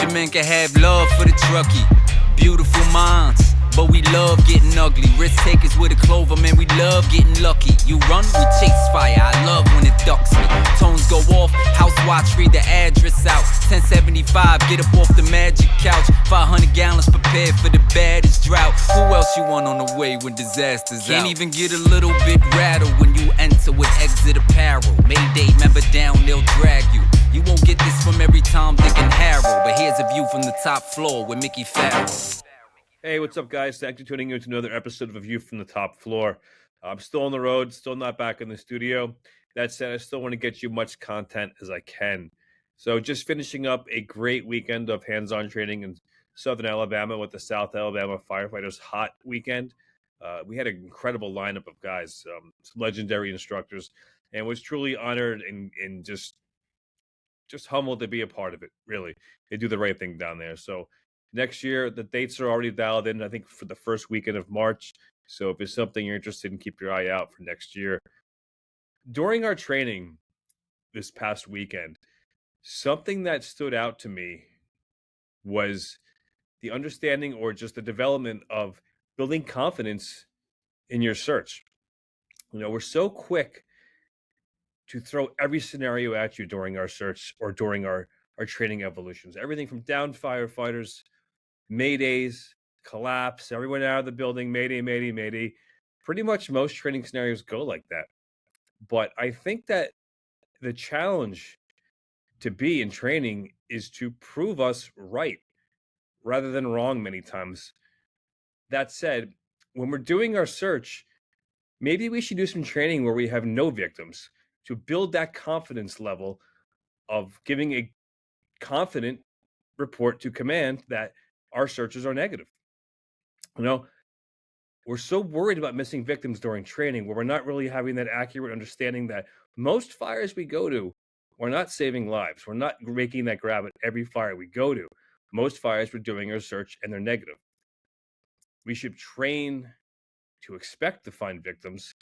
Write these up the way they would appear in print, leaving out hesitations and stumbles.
Your men can have love for the truckie. Beautiful minds, but we love getting ugly. Risk takers with a clover, man, we love getting lucky. You run, we chase fire, I love when it ducks me. Tones go off, house watch, read the address out. 1075, get up off the magic couch. 500 gallons prepared for the baddest drought. Who else you want on the way when disaster's out? Can't even get a little bit rattled when you enter with exit apparel. Mayday, member down, they'll drag you. You won't get this from every Tom, Dick, and Harry, but here's a view from the top floor with Mickey Farrell. Hey, what's up, guys? Thanks for tuning in to another episode of A View from the Top Floor. I'm still on the road, still not back in the studio. That said, I still want to get you much content as I can. So just finishing up a great weekend of hands-on training in Southern Alabama with the South Alabama Firefighters Hot Weekend. We had an incredible lineup of guys, some legendary instructors, and was truly honored and just humbled to be a part of it, really. They do the right thing down there. So next year, the dates are already dialed in, I think, for the first weekend of March. So if it's something you're interested in, keep your eye out for next year. During our training this past weekend, something that stood out to me was the understanding or just the development of building confidence in your search. You know, we're so quick to throw every scenario at you during our search or during our training evolutions. Everything from down firefighters, maydays, collapse, everyone out of the building, mayday, mayday, mayday. Pretty much most training scenarios go like that. But I think that the challenge to be in training is to prove us right rather than wrong many times. That said, when we're doing our search, maybe we should do some training where we have no victims to build that confidence level of giving a confident report to command that our searches are negative. You know, we're so worried about missing victims during training where we're not really having that accurate understanding that most fires we go to, we're not saving lives. We're not making that grab at every fire we go to. Most fires we're doing our search and they're negative. We should train to expect to find victims.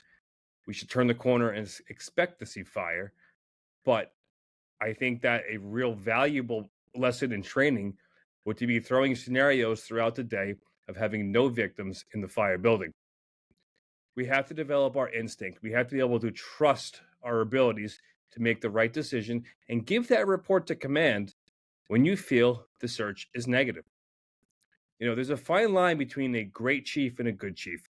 We should turn the corner and expect to see fire. But I think that a real valuable lesson in training would be throwing scenarios throughout the day of having no victims in the fire building. We have to develop our instinct. We have to be able to trust our abilities to make the right decision and give that report to command when you feel the search is negative. You know, there's a fine line between a great chief and a good chief.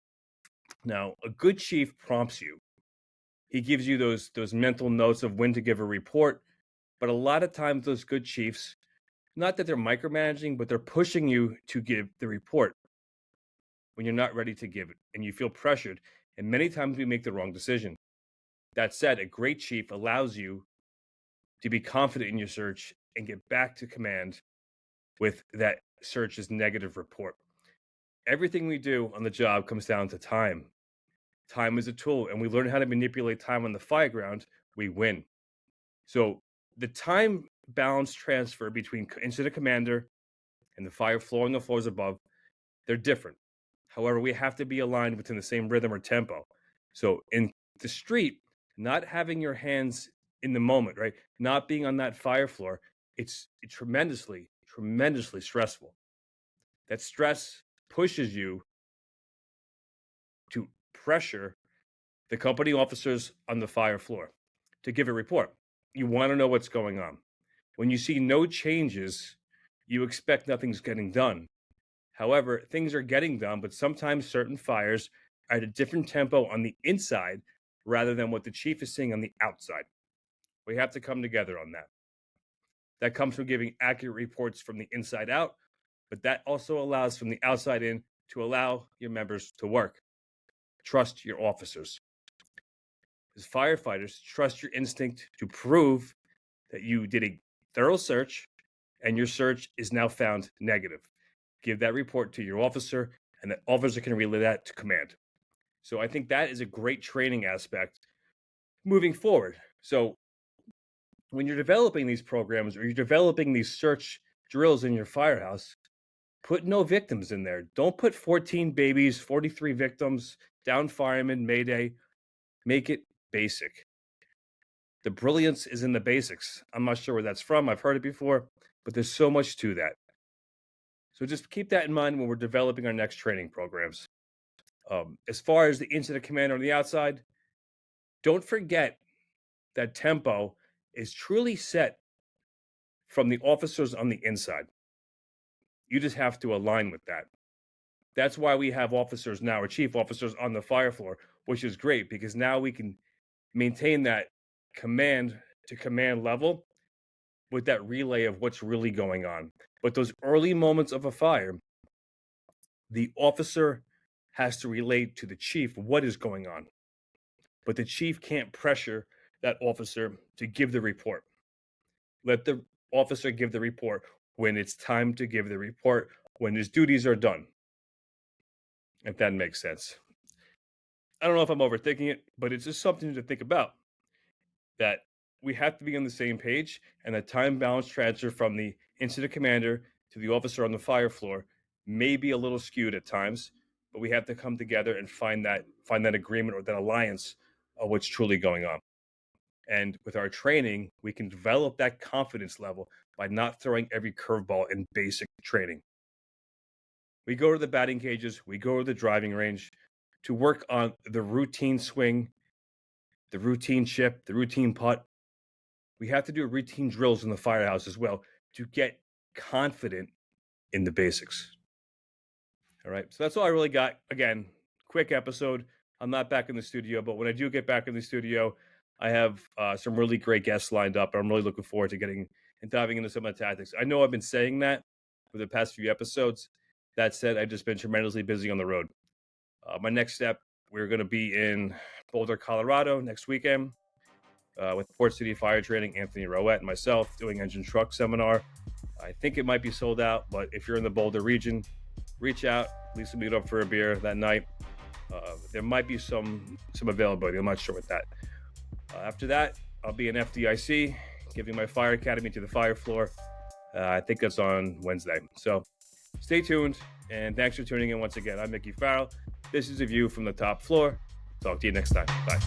Now, a good chief prompts you. He gives you those mental notes of when to give a report, but a lot of times those good chiefs, not that they're micromanaging, but they're pushing you to give the report when you're not ready to give it and you feel pressured. And many times we make the wrong decision. That said, a great chief allows you to be confident in your search and get back to command with that search's negative report. Everything we do on the job comes down to time. Time is a tool, and we learn how to manipulate time on the fireground, we win. So the time balance transfer between incident commander and the fire floor and the floors above, they're different. However, we have to be aligned within the same rhythm or tempo. So in the street, not having your hands in the moment, right? Not being on that fire floor, it's tremendously stressful. That stress pushes you to pressure the company officers on the fire floor to give a report. You want to know what's going on. When you see no changes, you expect nothing's getting done. However, things are getting done, but sometimes certain fires are at a different tempo on the inside rather than what the chief is seeing on the outside. We have to come together on that. That comes from giving accurate reports from the inside out, but that also allows from the outside in to allow your members to work. Trust your officers. As firefighters, trust your instinct to prove that you did a thorough search and your search is now found negative. Give that report to your officer, and that officer can relay that to command. So I think that is a great training aspect moving forward. So when you're developing these programs or you're developing these search drills in your firehouse, put no victims in there. Don't put 14 babies, 43 victims, down firemen, mayday. Make it basic. The brilliance is in the basics. I'm not sure where that's from. I've heard it before, but there's so much to that. So just keep that in mind when we're developing our next training programs. As far as the incident commander on the outside, don't forget that tempo is truly set from the officers on the inside. You just have to align with that. That's why we have officers now, or chief officers on the fire floor, which is great because now we can maintain that command to command level with that relay of what's really going on. But those early moments of a fire, the officer has to relate to the chief what is going on. But the chief can't pressure that officer to give the report. Let the officer give the report when it's time to give the report, when his duties are done. If that makes sense. I don't know if I'm overthinking it, but it's just something to think about. That we have to be on the same page, and a time balance transfer from the incident commander to the officer on the fire floor may be a little skewed at times, but we have to come together and find that agreement or that alliance of what's truly going on. And with our training, we can develop that confidence level by not throwing every curveball in basic training. We go to the batting cages, we go to the driving range to work on the routine swing, the routine chip, the routine putt. We have to do routine drills in the firehouse as well to get confident in the basics. All right, so that's all I really got. Again, quick episode. I'm not back in the studio, but when I do get back in the studio, I have some really great guests lined up. I'm really looking forward to getting and diving into some of the tactics. I know I've been saying that for the past few episodes. That said, I've just been tremendously busy on the road. My next step, we're going to be in Boulder, Colorado next weekend with Port City Fire Training, Anthony Rowett and myself doing engine truck seminar. I think it might be sold out, but if you're in the Boulder region, reach out. At least meet up for a beer that night. There might be some availability. I'm not sure with that. After that, I'll be in FDIC, giving my fire academy to the fire floor. I think that's on Wednesday. So stay tuned, and thanks for tuning in once again. I'm Mickey Farrell. This is a view from the top floor. Talk to you next time. Bye.